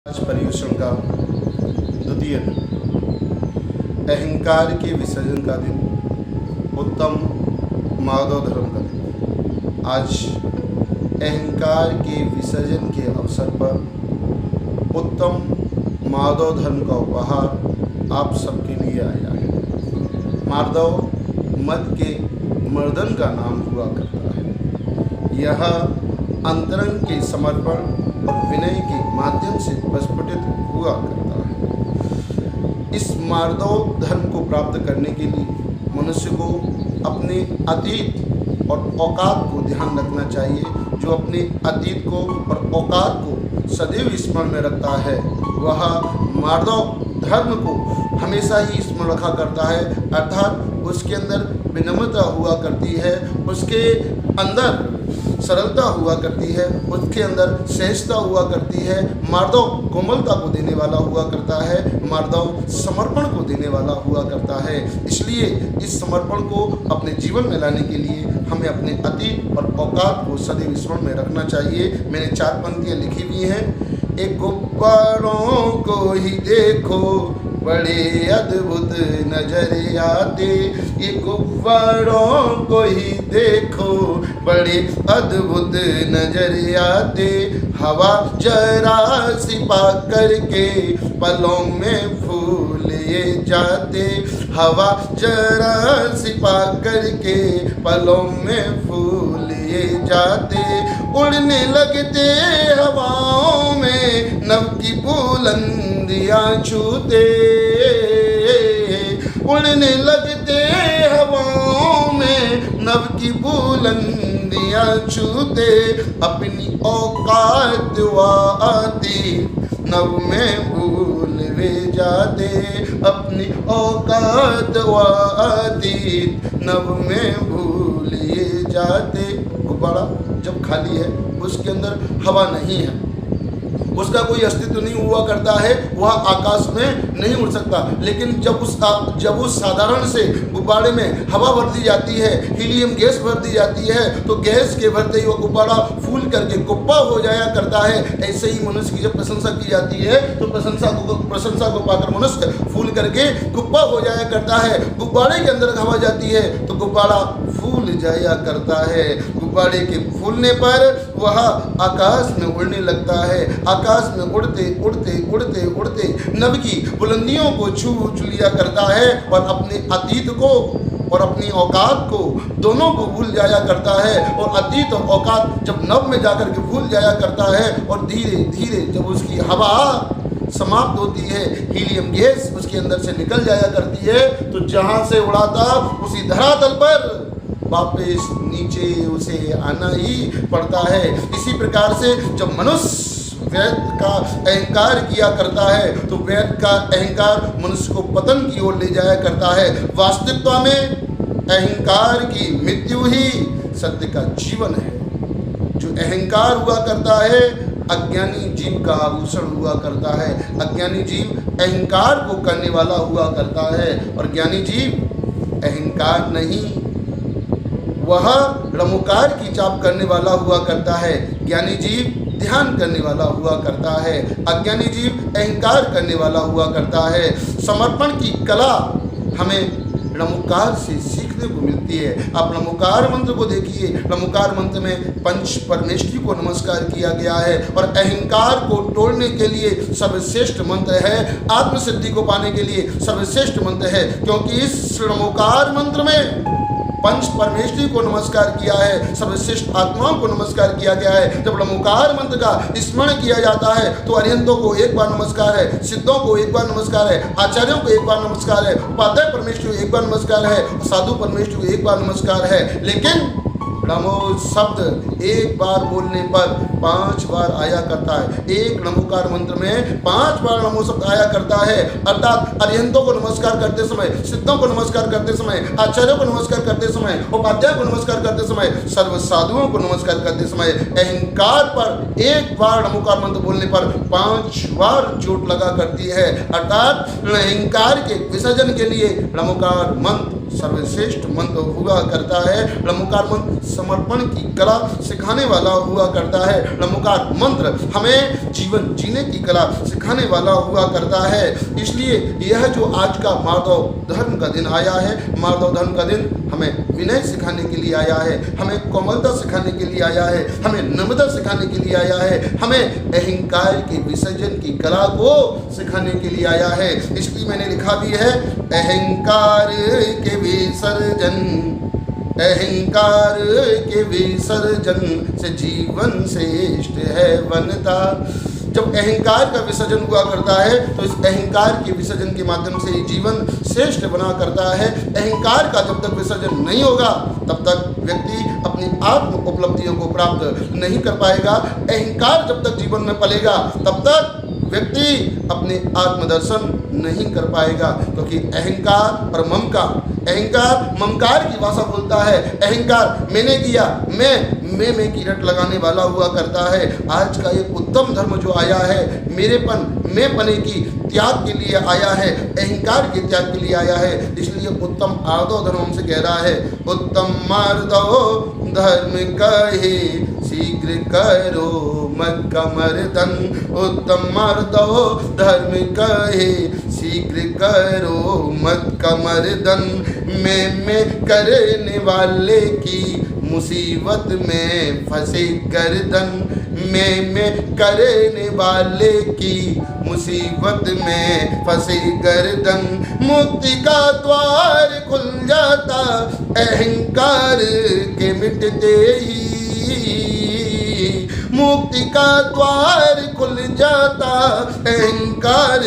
आज पर्युषण का द्वितीय दिन, अहंकार के विसर्जन का दिन, उत्तम माधव धर्म का दिन। आज अहंकार के विसर्जन के अवसर पर उत्तम माधव धर्म का उपहार आप सबके लिए आया है। माधव मद के मर्दन का नाम हुआ करता है। यह अंतरंग के समर्पण और विनय के माध्यम से प्रस्फुटित हुआ करता है। इस माधव धर्म को प्राप्त करने के लिए मनुष्य को अपने अतीत और औकात को ध्यान रखना चाहिए। जो अपने अतीत को और औकात को सदैव स्मरण में रखता है वह माधव धर्म को हमेशा ही स्मरण रखा करता है, अर्थात उसके अंदर विनम्रता हुआ करती है, उसके अंदर सरलता हुआ करती है, उसके अंदर सहजता हुआ करती है। माधव कोमलता को देने वाला हुआ करता है, माधव समर्पण को देने वाला हुआ करता है। इसलिए इस समर्पण को अपने जीवन में लाने के लिए हमें अपने अतीत और औकात को सदैव स्मरण में रखना चाहिए। मैंने 4 पंक्तियाँ लिखी हुई हैं। एक गुब्बारों को ही देखो बड़े अद्भुत नजर आते, ये गुब्बारों को ही देखो बड़े अद्भुत नजर आते। हवा जरा सिपा करके पलों में फूल ये जाते, हवा जरा सिपा करके पलों में फूल ये जाते। उड़ने लगते हवाओं में नव की बुलंदियां छूते, उड़ने लगते हवाओं में नव की बुलंदियां छूते। अपनी औकात व अतीत नव में भूल वे जाते, अपनी औकात व अतीत नव में भूल ये जाते। गुब्बारा जब खाली है उसके अंदर हवा नहीं है, उसका कोई अस्तित्व नहीं हुआ करता है, वह आकाश में नहीं उड़ सकता। लेकिन जब उस साधारण से गुब्बारे में हवा भर दी जाती है, हीलियम गैस भर दी जाती है, तो गैस के भरते ही वह गुब्बारा फूल करके गुब्बा हो जाया करता है। ऐसे ही मनुष्य की जब प्रशंसा की जाती है तो प्रशंसा को पाकर मनुष्य फूल करके गुब्बा हो जाया करता है। गुब्बारे के अंदर हवा जाती है तो गुब्बारा फूल जाया करता है। गुब्बारे के फूलने पर वह आकाश में उड़ने लगता है। आकाश में उड़ते उड़ते उड़ते उड़ते नभ की बुलंदियों को छू लिया करता है और अपने अतीत को और अपनी औकात को दोनों को भूल जाया करता है। और अतीत और औकात जब नभ में जाकर के भूल जाया करता है और धीरे धीरे जब उसकी हवा समाप्त होती है, हीलियम गैस उसके अंदर से निकल जाया करती है, तो जहाँ से उड़ा था उसी धरातल पर वापस नीचे उसे आना ही पड़ता है। इसी प्रकार से जब मनुष्य वैद का अहंकार किया करता है तो वैद का अहंकार मनुष्य को पतन की ओर ले जाया करता है। वास्तविकता में अहंकार की मृत्यु ही सत्य का जीवन है। जो अहंकार हुआ करता है अज्ञानी जीव का आभूषण हुआ करता है। अज्ञानी जीव अहंकार को करने वाला हुआ करता है और ज्ञानी जीव अहंकार नहीं, वह रमुकार की चाप करने वाला हुआ करता है। ज्ञानी जीव ध्यान करने वाला हुआ करता है, अज्ञानी जीव अहंकार करने वाला हुआ करता है। समर्पण की कला हमें रमुकार से सीखने को मिलती है। आप रमुकार मंत्र को देखिए, रमुकार मंत्र में पंच परमेष्ठी को नमस्कार किया गया है और अहंकार को तोड़ने के लिए सर्वश्रेष्ठ मंत्र है, आत्मसिद्धि को पाने के लिए सर्वश्रेष्ठ मंत्र है। क्योंकि इस रमुकार मंत्र में पंच परमेष्ठी को नमस्कार किया है, सर्वश्रेष्ठ आत्माओं को नमस्कार किया गया है। जब रमुकार मंत्र का स्मरण किया जाता है तो अरिहंतों को एक बार नमस्कार है, सिद्धों को एक बार नमस्कार है, आचार्यों को एक बार नमस्कार है, उपाध्याय परमेष्ठी को एक बार नमस्कार है, साधु परमेष्ठी को एक बार नमस्कार है। लेकिन नमो शब्द एक बार बोलने पर 5 बार आया करता है। एक नमोकार मंत्र में 5 बार नमो शब्द आया करता है। अर्थात अरिहंतों को नमस्कार करते समय, सिद्धों को नमस्कार करते समय, आचार्यों को नमस्कार करते समय, उपाध्याय को नमस्कार करते समय, सर्व साधुओं को नमस्कार करते समय अहंकार पर एक बार नमोकार मंत्र बोलने पर 5 बार चोट लगा करती है। अर्थात अहंकार के विसर्जन के लिए नमोकार मंत्र सर्वश्रेष्ठ मंत्र हुआ करता है। णमोकार मंत्र समर्पण की कला सिखाने वाला हुआ करता है। णमोकार मंत्र हमें जीवन जीने की कला सिखाने वाला हुआ करता है। इसलिए यह जो आज का माधव धर्म का दिन आया है, माधव धर्म का दिन हमें विनय सिखाने के लिए आया है, हमें कोमलता सिखाने के लिए आया है, हमें नम्रता सिखाने के लिए आया है, हमें अहंकार के विसर्जन की कला को सिखाने के लिए आया है। इसलिए मैंने लिखा भी है, अहंकार के विसर्जन, अहंकार के विसर्जन से जीवन श्रेष्ठ है बनता। जब अहंकार का विसर्जन हुआ करता है तो इस अहंकार के विसर्जन के माध्यम से जीवन श्रेष्ठ बना करता है। अहंकार का जब तक विसर्जन नहीं होगा तब तक व्यक्ति अपनी आत्म उपलब्धियों को प्राप्त नहीं कर पाएगा। अहंकार जब तक जीवन में पलेगा तब तक व्यक्ति अपने आत्मदर्शन नहीं कर पाएगा, क्योंकि अहंकार और ममकार, अहंकार ममकार की भाषा बोलता है। अहंकार मैंने किया, मैं की रट लगाने वाला हुआ करता है। आज का एक उत्तम धर्म जो आया है, मेरेपन मैं पने की त्याग के लिए आया है, अहंकार के त्याग के लिए आया है। इसलिए उत्तम आर्दव धर्म हमसे कह रहा है, उत्तम मार्दव धर्म कहे शीघ्र करो मत कमर्दन। उत्तम मार्दव धर्म कहे शीघ्र करो मत कमर्दन। मैं करने वाले की मुसीबत में फंसे गर्दन। मैं करने वाले की मुसीबत में फंसे गर्दन। मुक्ति का द्वार खुल जाता अहंकार के मिटते ही। मुक्ति का द्वार खुल जाता अहंकार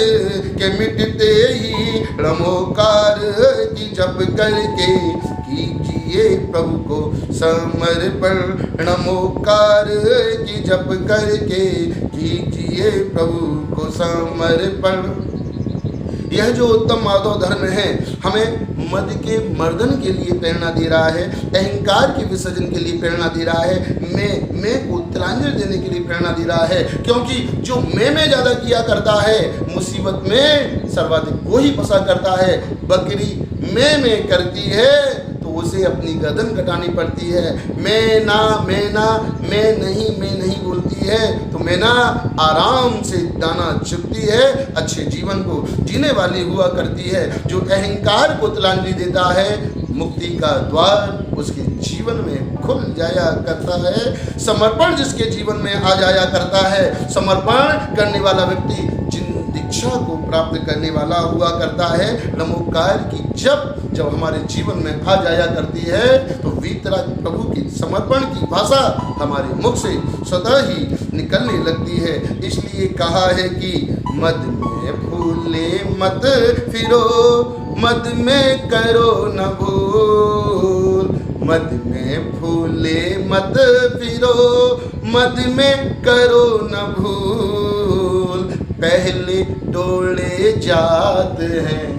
के मिटते ही। णमोकार की जप करके कीजिए प्रभु को समर्पण। णमोकार की जप करके कीजिए प्रभु को समर्पण। यह जो उत्तम माधव धर्म है हमें मद के मर्दन के लिए प्रेरणा दे रहा है, अहंकार के विसर्जन के लिए प्रेरणा दे रहा है, मैं को तिलांजलि देने के लिए प्रेरणा दे रहा है। क्योंकि जो मैं ज़्यादा किया करता है मुसीबत में सर्वाधिक वो ही फंसा करता है। बकरी मैं करती है तो उसे अपनी गर्दन कटानी पड़ती है। मैं नहीं बोलती है तो मैं ना आराम से दाना चुगती है, अच्छे जीवन को जीने वाली हुआ करती है। जो अहंकार को तिलांजलि देता है मुक्ति का द्वार उसके जीवन में खुल जाया करता है। समर्पण जिसके जीवन में आ जाया करता है, समर्पण करने वाला व्यक्ति जिन दीक्षा को प्राप्त करने वाला हुआ करता है। नमोकार की जब हमारे जीवन में आ जाया करती है तो वीतराग प्रभु की समर्पण की भाषा हमारे मुख से स्वतः ही निकलने लगती है। इसलिए कहा है कि मद में भूले मत फिरो, मद में करो न भूल। मद में भूले मत फिरो, मद में करो न भूल। पहले डोले जात हैं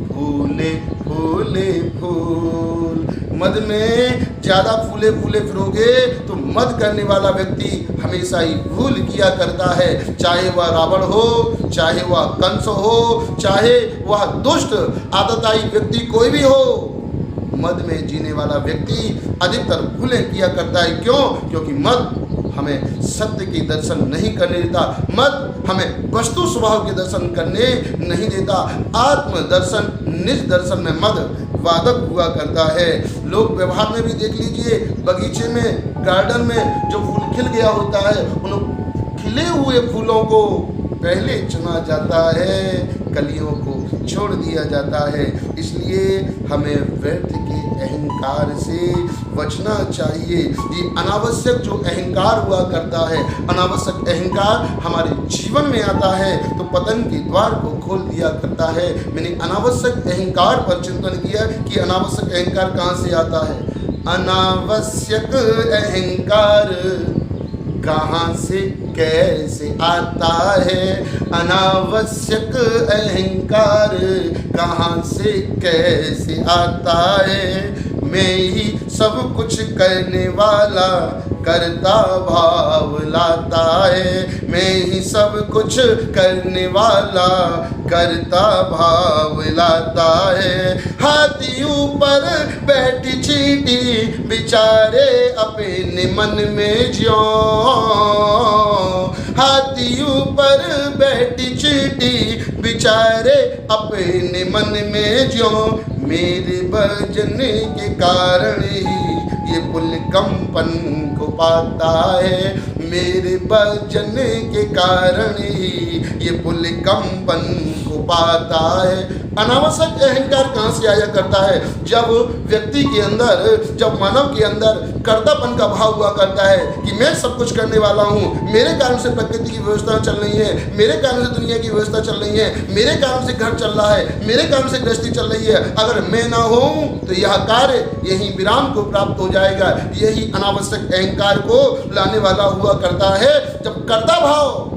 फूले फूले फूल। मद में ज़्यादा फूले फूले फिरोगे तो मद करने वाला व्यक्ति हमेशा ही भूल किया करता है। चाहे वह रावण हो, चाहे वह कंस हो, चाहे वह दुष्ट आदताई व्यक्ति कोई भी हो, मद में जीने वाला व्यक्ति अधिकतर भूलें किया करता है। क्यों? क्योंकि मद हमें सत्य की दर्शन नहीं करने देता, मद हमें वस्तु स्वभाव के दर्शन करने नहीं देता। आत्म दर्शन निज दर्शन में मद वादक हुआ करता है। लोग व्यवहार में भी देख लीजिए, बगीचे में गार्डन में जो फूल खिल गया होता है उन खिले हुए फूलों को पहले चुना जाता है, कलियों को छोड़ दिया जाता है। इसलिए हमें व्यर्थ के अहंकार से बचना चाहिए। ये अनावश्यक जो अहंकार हुआ करता है, अनावश्यक अहंकार हमारे जीवन में आता है तो पतन के द्वार को खोल दिया करता है। मैंने अनावश्यक अहंकार पर चिंतन किया कि अनावश्यक अहंकार कहाँ से आता है। अनावश्यक अहंकार कहाँ से कैसे आता है। अनावश्यक अहंकार कहाँ से कैसे आता है। मैं ही सब कुछ करने वाला करता भाव लाता है। मैं ही सब कुछ करने वाला करता भाव लाता है। हाथी ऊपर बैठी चींटी बिचारे अपने मन में ज्यों, हाथी ऊपर बैठी चींटी बिचारे अपने मन में ज्यों। मेरे भजन के कारण ही ये पुल कंपन को पाता है। मेरे भजन के कारण ही ये पुल कंपन को पाता है। अनावश्यक अहंकार कहाँ से आया करता है? जब व्यक्ति के अंदर, जब मानव के अंदर कर्तापन का भाव हुआ करता है कि मैं सब कुछ करने वाला हूँ, मेरे कारण से प्रकृति की व्यवस्था चल रही है, मेरे कारण से दुनिया की व्यवस्था चल रही है, मेरे कारण से घर चल रहा है, मेरे कारण से गृहस्थी चल रही है, अगर मैं ना हूँ तो यह कार्य यही विराम को प्राप्त हो जाएगा। यही अनावश्यक अहंकार को लाने वाला हुआ करता है। जब कर्ता भाव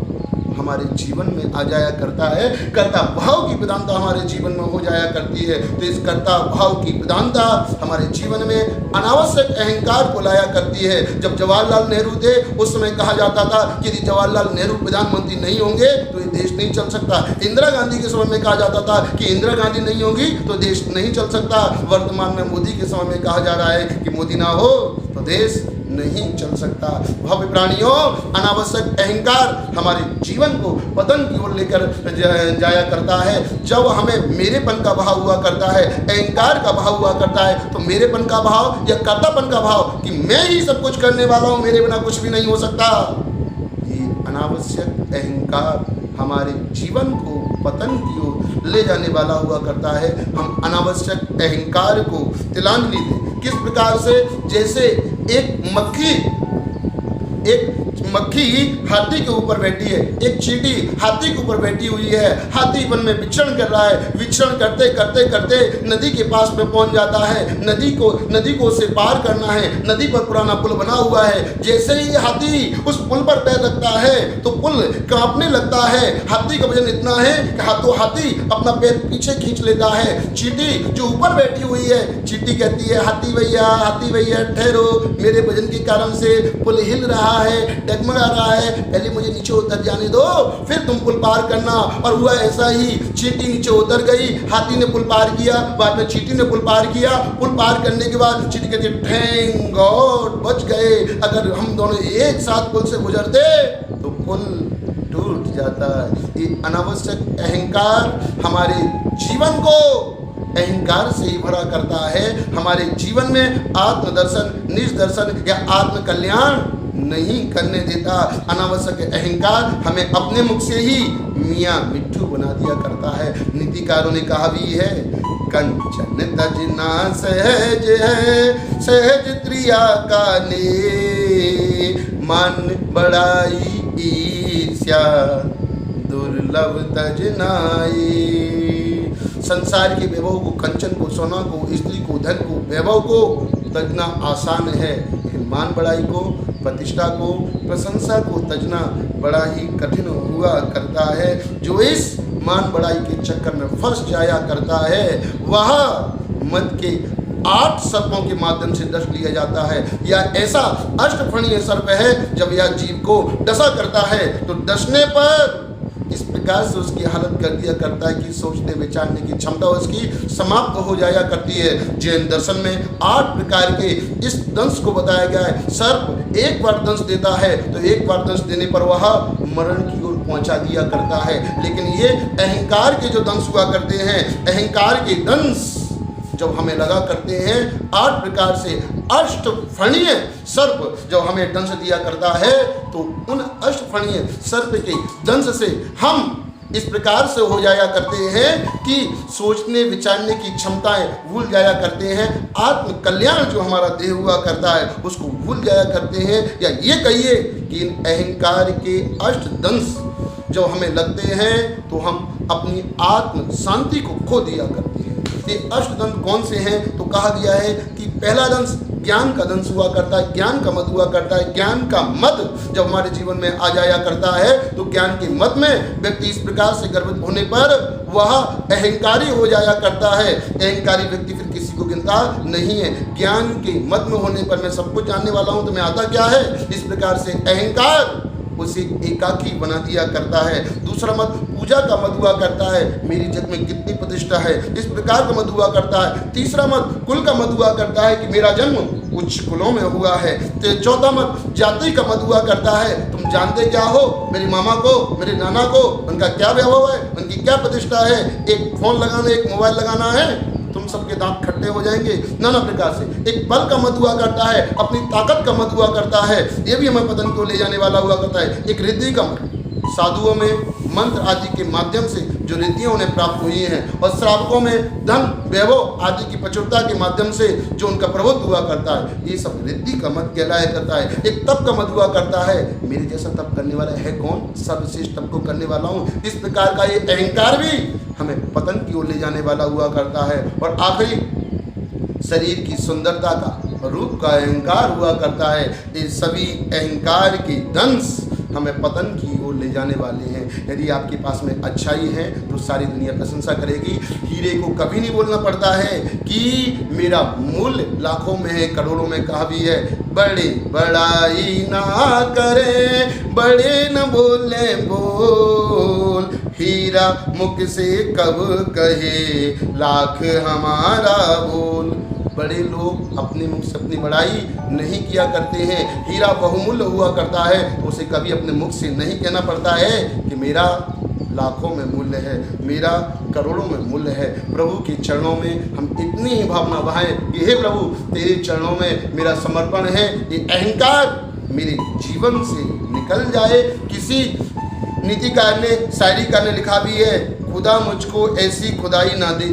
हमारे जीवन में आ जाया करता है, कर्ता भाव की प्रधानता हमारे जीवन में हो जाया करती है, तो इस कर्ता भाव की प्रधानता हमारे जीवन में अनावश्यक अहंकार को लाया करती है। जब जवाहरलाल नेहरू थे उस समय कहा जाता था कि यदि जवाहरलाल नेहरू प्रधानमंत्री नहीं होंगे तो ये देश नहीं चल सकता। इंदिरा गांधी के समय में कहा जाता था कि इंदिरा गांधी नहीं होगी तो देश नहीं चल सकता। वर्तमान में मोदी के समय में कहा जा रहा है कि मोदी ना हो तो देश नहीं चल सकता। भव्य प्राणियों, अनावश्यक अहंकार हमारे जीवन को पतन की ओर लेकर जाया करता है। जब हमें मेरेपन का भाव हुआ करता है, अहंकार का भाव हुआ करता है, तो मेरेपन का भाव या कर्तापन का भाव कि मैं ही सब कुछ करने वाला हूँ, मेरे बिना कुछ भी नहीं हो सकता, ये अनावश्यक अहंकार हमारे जीवन को पतन की ओर ले जाने वाला हुआ करता है। हम अनावश्यक अहंकार को तिलांजलि दें। किस प्रकार से? जैसे एक मक्खी हाथी के ऊपर बैठी है, एक चींटी हाथी के ऊपर बैठी हुई है, हाथी वन में विचरण कर रहा है, विचरण करते करते करते नदी के पास में पहुंच जाता है। नदी को उसे पार करना है, नदी पर पुराना पुल बना हुआ है। जैसे ही हाथी उस पुल पर पैर रखता है तो पुल कांपने लगता है। हाथी का वजन इतना है कि हाथी अपना पैर पीछे खींच लेता है। चींटी जो ऊपर बैठी हुई है, चींटी कहती है हाथी भैया ठहरो, मेरे वजन के कारण से पुल हिल रहा है, डगमगा रहा है, पहले मुझे नीचे उतर जाने दो, फिर तुम पुल पार करना। और हुआ ऐसा ही, चींटी नीचे उतर गई, हाथी ने पुल पार किया, बाद में चींटी ने पुल पार किया। पुल पार करने के बाद चींटी कहती है थैंक गॉड बच गए, अगर हम दोनों एक साथ पुल से गुजरते तो पुल टूट जाता है। ये अनावश्यक अहंकार हमारे जीवन को अहंकार से ही भरा करता है। हमारे जीवन में आत्मदर्शन, निज दर्शन या आत्म कल्याण नहीं करने देता। अनावश्यक अहंकार हमें अपने मुख से ही मियाँ मिट्ठू बना दिया करता है। नीतिकारों ने कहा भी है, कंचन तजना सहज है, सहज त्रिया का ने, मन बड़ाई ईर्ष्या दुर्लभ तजनाई। संसार के वैभव को, कंचन को, सोना को, स्त्री को, धन को, वैभव को तजना आसान है, लेकिन मान बढ़ाई को, प्रतिष्ठा को, प्रशंसा को तजना बड़ा ही कठिन हुआ करता है। जो इस मान बढ़ाई के चक्कर में फंस जाया करता है वह मद के 8 सर्पों के माध्यम से डस लिया जाता है। या ऐसा अष्टफणीय सर्प है, जब यह जीव को डसा करता है तो डसने पर इस प्रकार से उसकी हालत कर दिया करता है कि सोचने विचारने की क्षमता उसकी समाप्त हो जाया करती है। जैन दर्शन में 8 प्रकार के इस दंश को बताया गया है। सर्प एक बार दंश देता है तो एक बार दंश देने पर वह मरण की ओर पहुंचा दिया करता है। लेकिन ये अहंकार के जो दंश हुआ करते हैं, अहंकार के दंश जब हमें लगा करते हैं, 8 प्रकार से अष्टफणीय सर्प जब हमें दंश दिया करता है, तो उन अष्टफणीय सर्प के दंश से हम इस प्रकार से हो जाया करते हैं कि सोचने विचारने की क्षमताएं भूल जाया करते हैं। आत्म कल्याण जो हमारा देह हुआ करता है उसको भूल जाया करते हैं। या ये कहिए कि इन अहंकार के अष्ट दंश जब हमें लगते हैं तो हम अपनी आत्म शांति को खो दिया करते हैं। ये अष्टदंश कौन से हैं? तो कहा गया है कि पहला दंश ज्ञान का दंश हुआ करता है, ज्ञान का मद हुआ करता है। ज्ञान का मद जब हमारे जीवन में आ जाया करता है तो ज्ञान के मद में व्यक्ति इस प्रकार से गर्वित होने पर वह अहंकारी हो जाया करता है। अहंकारी व्यक्ति फिर किसी को गिनता नहीं है। ज्ञान के मद में होने पर मैं सब कुछ जानने वाला हूँ तो मैं आता क्या है, इस प्रकार से अहंकार उसे एकाकी बना दिया करता है। दूसरा मत पूजा का मत हुआ करता है, मेरी जग में कितनी प्रतिष्ठा है, इस प्रकार का मत हुआ करता है। तीसरा मत कुल का मत हुआ करता है कि मेरा जन्म उच्च कुलों में हुआ है। तो चौथा मत जाति का मत हुआ करता है, तुम जानते क्या हो, मेरी मामा को, मेरे नाना को, उनका क्या वैभव है, उनकी क्या प्रतिष्ठा है, एक फोन लगाना, एक मोबाइल लगाना है, तुम सबके दांत खट्टे हो जाएंगे। नाना प्रकार से एक बल का मत हुआ करता है, अपनी ताकत का मत हुआ करता है, ये भी हमें पतन को ले जाने वाला हुआ करता है। एक रिद्धि का मत, साधुओं में मंत्र आदि के माध्यम से जो रिद्धियां उन्हें प्राप्त हुई हैं, और श्रावकों में धन वैभव आदि की प्रचुरता के माध्यम से जो उनका प्रभुत्व हुआ करता है, ये सब रिद्धि का मत कहलाया करता है। एक तप का मत हुआ करता है, मेरे जैसा तप करने वाला है कौन, सर्वश्रेष्ठ तप को करने वाला हूँ। इस प्रकार का ये अहंकार भी हमें पतन की ओर ले जाने वाला हुआ करता है। और आखिरी शरीर की सुंदरता का, रूप का अहंकार हुआ करता है। ये सभी अहंकार के दंश हमें पतन की ओर ले जाने वाले हैं। यदि आपके पास में अच्छाई है तो सारी दुनिया प्रशंसा करेगी। हीरे को कभी नहीं बोलना पड़ता है कि मेरा मूल्य लाखों में है, करोड़ों में कहा भी है, बड़े बड़ाई ना करें, बड़े न बोले बोल, हीरा मुख से कब कहे लाख हमारा बोल। बड़े लोग अपने मुख से अपनी बड़ाई नहीं किया करते हैं। हीरा बहुमूल्य हुआ करता है तो उसे कभी अपने मुख से नहीं कहना पड़ता है कि मेरा लाखों में मूल्य है, मेरा करोड़ों में मूल्य है। प्रभु के चरणों में हम इतनी ही भावना बहाएं कि हे प्रभु, तेरे चरणों में मेरा समर्पण है, ये अहंकार मेरे जीवन से निकल जाए। किसी नीतिकार ने, शायरीकार ने लिखा भी है, खुदा मुझको ऐसी खुदाई ना दे,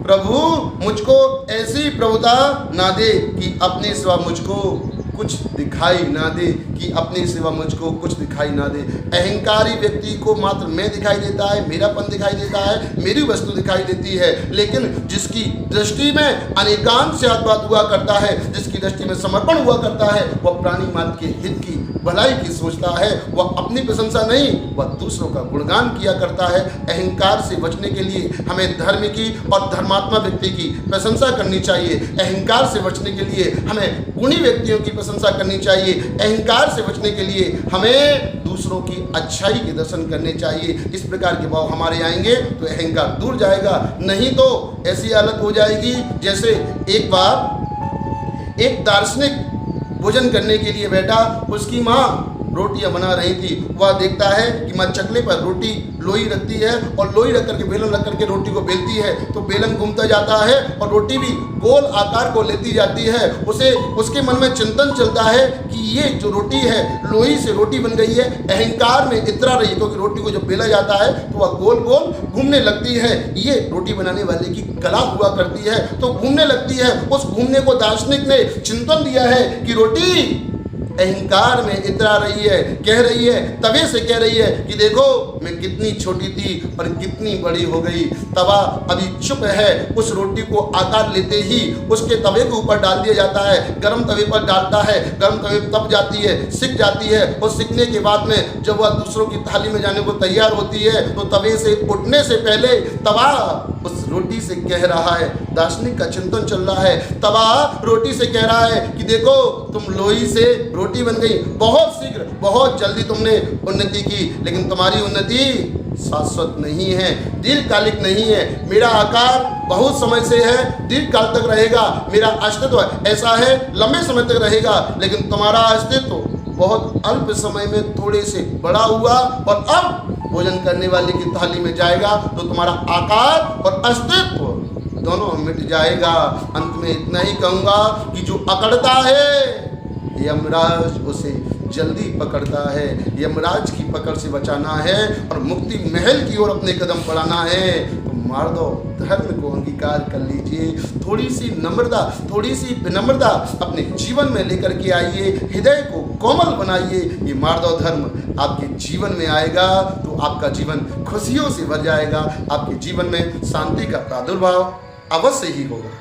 प्रभु मुझको ऐसी प्रभुता ना दे कि अपने सिवा मुझको कुछ दिखाई ना दे, कि अपने सिवा मुझको कुछ दिखाई ना दे। अहंकारी व्यक्ति को मात्र मैं दिखाई देता है, मेरापन दिखाई देता है, मेरी वस्तु दिखाई देती है। लेकिन जिसकी दृष्टि में अनेकांश बात हुआ करता है, जिसकी दृष्टि में समर्पण हुआ करता है, वह प्राणी मात्र के हित की, भलाई की सोचता है। वह अपनी प्रशंसा नहीं, वह दूसरों का गुणगान किया करता है। अहंकार से बचने के लिए हमें धर्म की और धर्मात्मा व्यक्ति की प्रशंसा करनी चाहिए। अहंकार से बचने के लिए हमें गुणी व्यक्तियों की प्रशंसा करनी चाहिए। अहंकार से बचने के लिए हमें दूसरों की अच्छाई के दर्शन करने चाहिए। इस प्रकार के भाव हमारे आएंगे तो अहंकार दूर जाएगा, नहीं तो ऐसी हालत हो जाएगी जैसे एक बार एक दार्शनिक भोजन करने के लिए बैठा, उसकी माँ रोटियां बना रही थी। वह देखता है कि माँ चकले पर रोटी लोई रखती है और लोई रख करके, बेलन रख करके रोटी को बेलती है, तो बेलन घूमता जाता है और रोटी भी गोल आकार को लेती जाती है। उसे उसके मन में चिंतन चलता है कि ये जो रोटी है, लोई से रोटी बन गई है, अहंकार में इतरा रही, क्योंकि रोटी को जब बेला जाता है तो वह गोल गोल घूमने लगती है। ये रोटी बनाने वाले की कला हुआ करती है, तो घूमने लगती है। उस घूमने को दार्शनिक ने चिंतन दिया है कि रोटी अहंकार में इतरा रही है, कह रही है, तवे से कह रही है कि देखो मैं कितनी छोटी थी और कितनी बड़ी हो गई। तवा अभी चुप है, उस रोटी को आकार लेते ही उसके तवे के ऊपर डाल दिया जाता है, गर्म तवे पर डालता है, गर्म तवे तप जाती है, सिक जाती है, और सिकने के बाद में जब वह दूसरों की थाली में जाने को तैयार होती है तो तवे से उठने से पहले तवा उस रोटी से कह रहा है, दार्शनिक का चिंतन चल रहा है, तवा रोटी से कह रहा है कि देखो तुम लोई से रोटी बन गई, बहुत शीघ्र, बहुत जल्दी तुमने उन्नति की, लेकिन तुम्हारी उन्नति शाश्वत नहीं है, दीर्घकालिक नहीं है। मेरा आकार बहुत समय से है, दीर्घकाल तक रहेगा। मेरा अस्तित्व ऐसा है, लंबे समय तक रहेगा, लेकिन तुम्हारा अस्तित्व बहुत अल्प समय में थोड़े से बड़ा हुआ और अब भोजन करने वाले की थाली में जाएगा तो तुम्हारा आकार और अस्तित्व दोनों मिट जाएगा। अंत में इतना ही कहूँगा कि जो अकड़ता है यमराज उसे जल्दी पकड़ता है। यमराज की पकड़ से बचाना है और मुक्ति महल की ओर अपने कदम बढ़ाना है तो मार दो धर्म को अंगीकार कर लीजिए। थोड़ी सी नम्रता, थोड़ी सी विनम्रता अपने जीवन में लेकर के आइए, हृदय को कोमल बनाइए। ये मार दो धर्म आपके जीवन में आएगा तो आपका जीवन खुशियों से भर जाएगा, आपके जीवन में शांति का प्रादुर्भाव अवश्य ही होगा।